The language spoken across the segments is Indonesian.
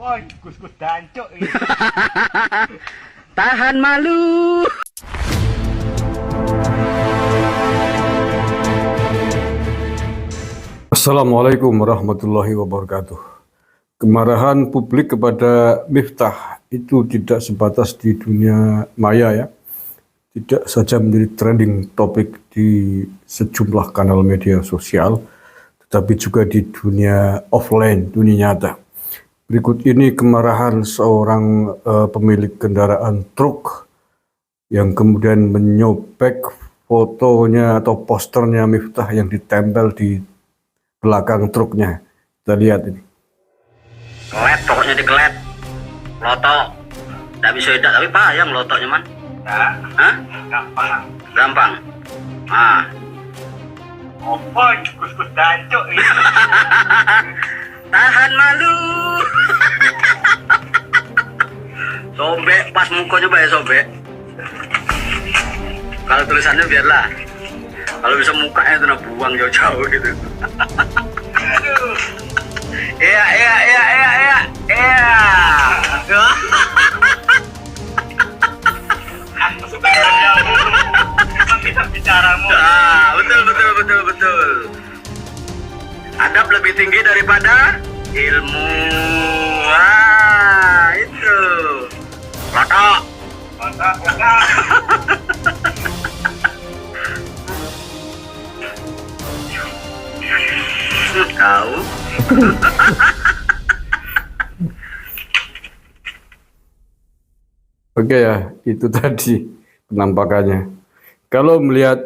Woi, kus-kus dancuk ini. Tahan malu. Assalamualaikum warahmatullahi wabarakatuh. Kemarahan publik kepada Miftah itu tidak sebatas di dunia maya ya. Tidak saja menjadi trending topik di sejumlah kanal media sosial, tetapi juga di dunia offline, dunia nyata. Berikut ini kemarahan seorang pemilik kendaraan truk yang kemudian menyobek fotonya atau posternya Miftah yang ditempel di belakang truknya. Kita lihat ini. Kelet, pokoknya dikelet. Lotok. Tidak bisa edak, tapi payah melotoknya, man. Nah, Hah? gampang. Gampang. Ah. Woi, kus-kus dancuk ini. Tahan malu. Sobek, pas muka coba ya sobek. Kalau tulisannya biarlah. Kalau bisa mukanya itu buang jauh-jauh gitu. Aduh. Iya. Aku suka kerjamu. Memang bisa bicaramu. Ah, betul. Adab lebih tinggi daripada ilmu. Wah, itu. Lotok. Mata. Kau. Oke ya, itu tadi penampakannya. Kalau melihat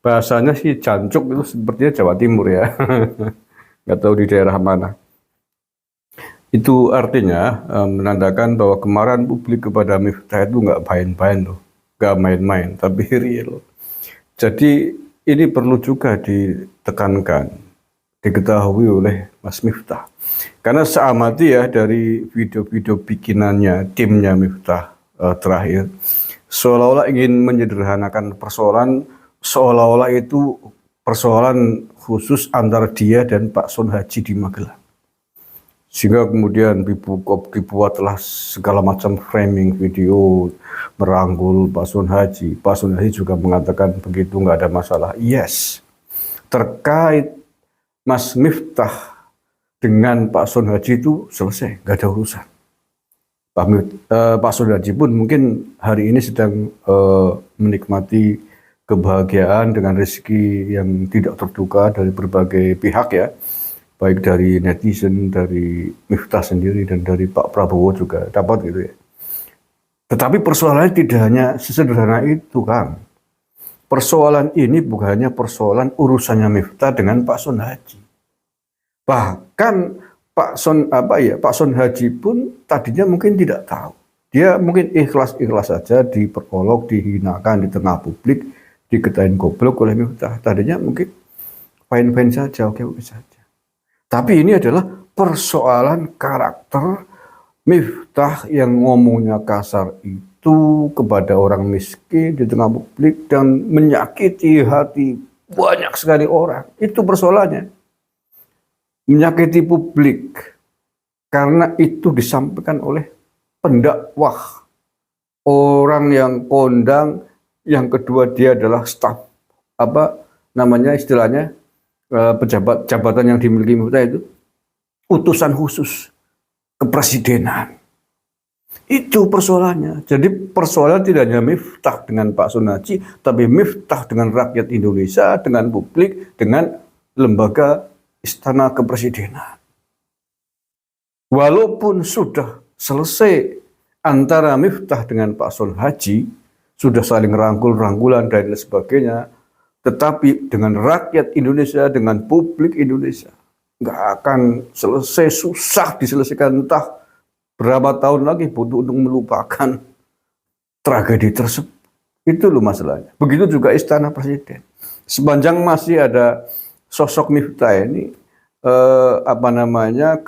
bahasanya sih jancuk itu sepertinya Jawa Timur ya. Nggak tahu di daerah mana. Itu artinya menandakan bahwa kemarahan publik kepada Miftah itu nggak main-main loh. Nggak main-main, tapi real. Jadi ini perlu juga ditekankan, diketahui oleh Mas Miftah. Karena seamati ya dari video-video bikinannya timnya Miftah terakhir, seolah-olah ingin menyederhanakan persoalan, seolah-olah itu persoalan khusus antara dia dan Pak Sun Haji di Magelang. Sehingga kemudian dibuatlah segala macam framing video merangkul Pak Sun Haji. Pak Sun Haji juga mengatakan begitu nggak ada masalah. Yes, terkait Mas Miftah dengan Pak Sun Haji itu selesai, nggak ada urusan. Pak Sun Haji pun mungkin hari ini sedang menikmati kebahagiaan dengan rezeki yang tidak terduga dari berbagai pihak ya, baik dari netizen, dari Miftah sendiri, dan dari Pak Prabowo juga dapat gitu ya. Tetapi persoalannya tidak hanya sesederhana itu, Kang. Persoalan ini bukan hanya persoalan urusannya Miftah dengan Pak Sun Haji. Bahkan Pak Sun Haji pun tadinya mungkin tidak tahu. Dia mungkin ikhlas-ikhlas saja diperolok, dihinakan di tengah publik, dikatain goblok oleh Miftah. Tadinya mungkin fine-fine saja, oke-oke saja. Tapi ini adalah persoalan karakter Miftah yang ngomongnya kasar itu kepada orang miskin di tengah publik dan menyakiti hati banyak sekali orang. Itu persoalannya. Menyakiti publik karena itu disampaikan oleh pendakwah, orang yang kondang, yang kedua dia adalah staf istilahnya pejabat jabatan yang dimiliki Miftah itu utusan khusus kepresidenan. Itu persoalannya. Jadi persoalan tidak hanya Miftah dengan Pak Sun Haji, tapi Miftah dengan rakyat Indonesia, dengan publik, dengan lembaga istana kepresidenan. Walaupun sudah selesai antara Miftah dengan Pak Sun Haji, sudah saling rangkul-rangkulan dan lain sebagainya, tetapi dengan rakyat Indonesia, dengan publik Indonesia, nggak akan selesai, susah diselesaikan, entah berapa tahun lagi butuh untuk melupakan tragedi tersebut. Itu loh masalahnya. Begitu juga istana presiden. Sepanjang masih ada sosok Miftah ini,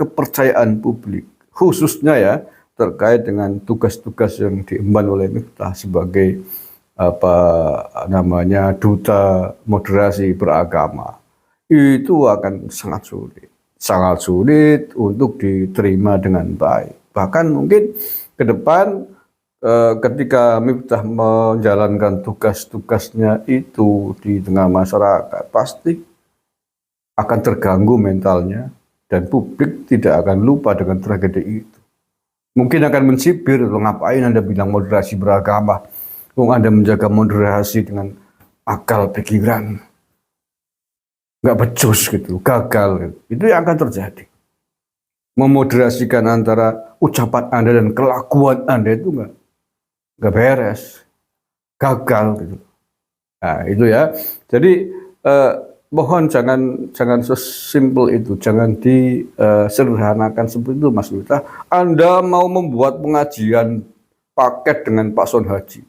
kepercayaan publik, khususnya ya terkait dengan tugas-tugas yang diemban oleh Miftah sebagai duta moderasi beragama, itu akan sangat sulit. sangat sulit untuk diterima dengan baik. Bahkan mungkin ke depan ketika Miftah menjalankan tugas-tugasnya itu di tengah masyarakat, pasti akan terganggu mentalnya dan publik tidak akan lupa dengan tragedi itu. Mungkin akan mencibir, ngapain Anda bilang moderasi beragama? Anda menjaga moderasi dengan akal pikiran. Nggak becus gitu, gagal gitu. Itu yang akan terjadi. Memoderasikan antara ucapan Anda dan kelakuan Anda itu nggak beres, gagal gitu. Nah itu ya. Jadi mohon jangan sesimpel itu, jangan disederhanakan seperti itu, Mas Miftah. Anda mau membuat pengajian paket dengan Pak Son Haji,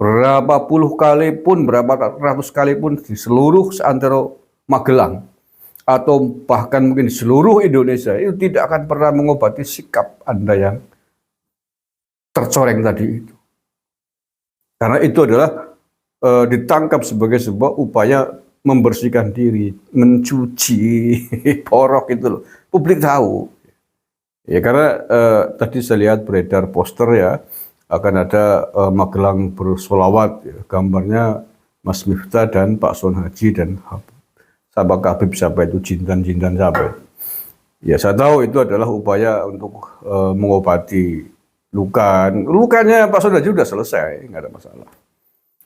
berapa puluh kali pun, berapa ratus kali pun di seluruh seantero Magelang atau bahkan mungkin di seluruh Indonesia, itu tidak akan pernah mengobati sikap Anda yang tercoreng tadi itu. Karena itu adalah ditangkap sebagai sebuah upaya membersihkan diri, mencuci porok itu loh. Publik tahu. Ya karena tadi saya lihat beredar poster ya, akan ada Magelang bersolawat, ya, gambarnya Mas Miftah dan Pak Son Haji dan sahabat Habib siapa itu, Jindan siapa itu. Ya saya tahu itu adalah upaya untuk mengobati lukanya Pak Son Haji sudah selesai, nggak ada masalah.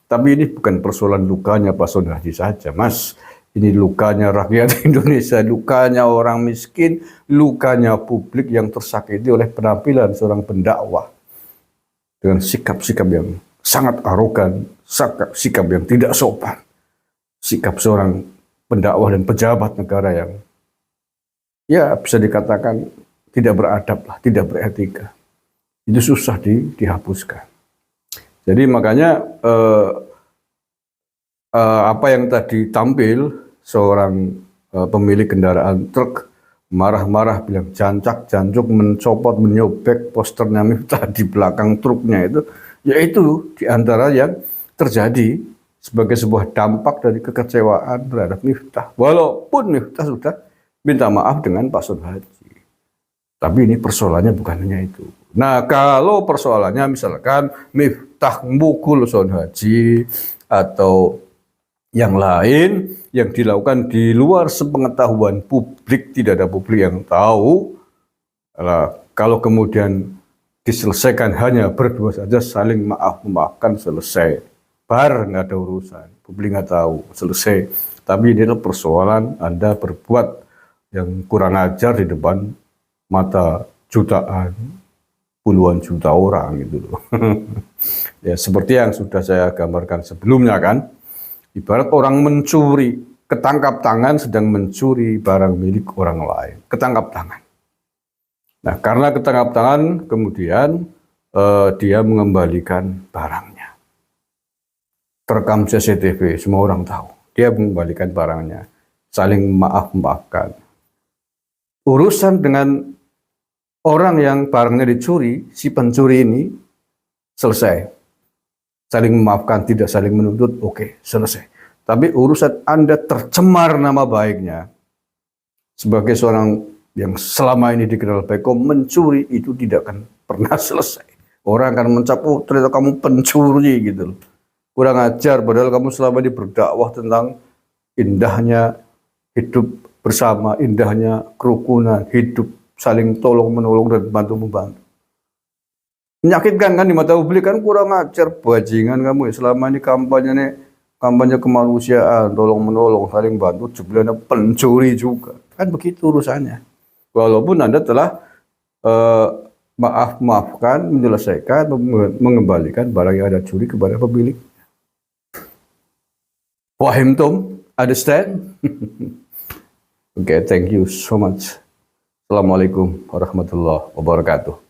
Tapi ini bukan persoalan lukanya Pak Son Haji saja, Mas. Ini lukanya rakyat Indonesia, lukanya orang miskin, lukanya publik yang tersakiti oleh penampilan seorang pendakwah dengan sikap-sikap yang sangat arogan, sikap yang tidak sopan, sikap seorang pendakwah dan pejabat negara yang ya bisa dikatakan tidak beradab lah, tidak beretika. Itu susah dihapuskan. Jadi makanya apa yang tadi tampil seorang pemilik kendaraan truk marah-marah bilang jancuk mencopot menyobek posternya Miftah di belakang truknya itu, yaitu diantara yang terjadi sebagai sebuah dampak dari kekecewaan terhadap Miftah. Walaupun Miftah sudah minta maaf dengan Pak Son Haji. Tapi ini persoalannya bukan hanya itu. Nah kalau persoalannya misalkan Miftah mukul Son Haji atau yang lain yang dilakukan di luar sepengetahuan publik, tidak ada publik yang tahu. Kalau kemudian diselesaikan hanya berdua saja, saling maaf-memaafkan, selesai. Bar nggak ada urusan, publik nggak tahu, selesai. Tapi ini adalah persoalan Anda berbuat yang kurang ajar di depan mata jutaan, puluhan juta orang gitu loh. Ya seperti yang sudah saya gambarkan sebelumnya kan, ibarat orang mencuri, ketangkap tangan sedang mencuri barang milik orang lain, ketangkap tangan. Nah karena ketangkap tangan kemudian dia mengembalikan barangnya. Terekam CCTV, semua orang tahu. Dia mengembalikan barangnya, saling maaf-maafkan. Urusan dengan orang yang barangnya dicuri, si pencuri ini selesai. Saling memaafkan, tidak saling menuntut, oke, selesai. Tapi urusan Anda tercemar nama baiknya, sebagai seorang yang selama ini dikenal baik, mencuri itu tidak akan pernah selesai. Orang akan mencap, oh ternyata kamu pencuri gitu loh. Kurang ajar, padahal kamu selama ini berdakwah tentang indahnya hidup bersama, indahnya kerukunan, hidup saling tolong-menolong dan bantu-membantu. Menyakitkan kan di mata publik kan, kurang ajar, bajingan kamu ya. Selama ini kampanye kemanusiaan, tolong-menolong, saling bantu, jebulnya pencuri juga. Kan begitu urusannya. Walaupun Anda telah maafkan, menyelesaikan, mengembalikan barang yang Anda curi kepada pemilik. Fahimtum? Understand? Okay, thank you so much. Assalamualaikum warahmatullahi wabarakatuh.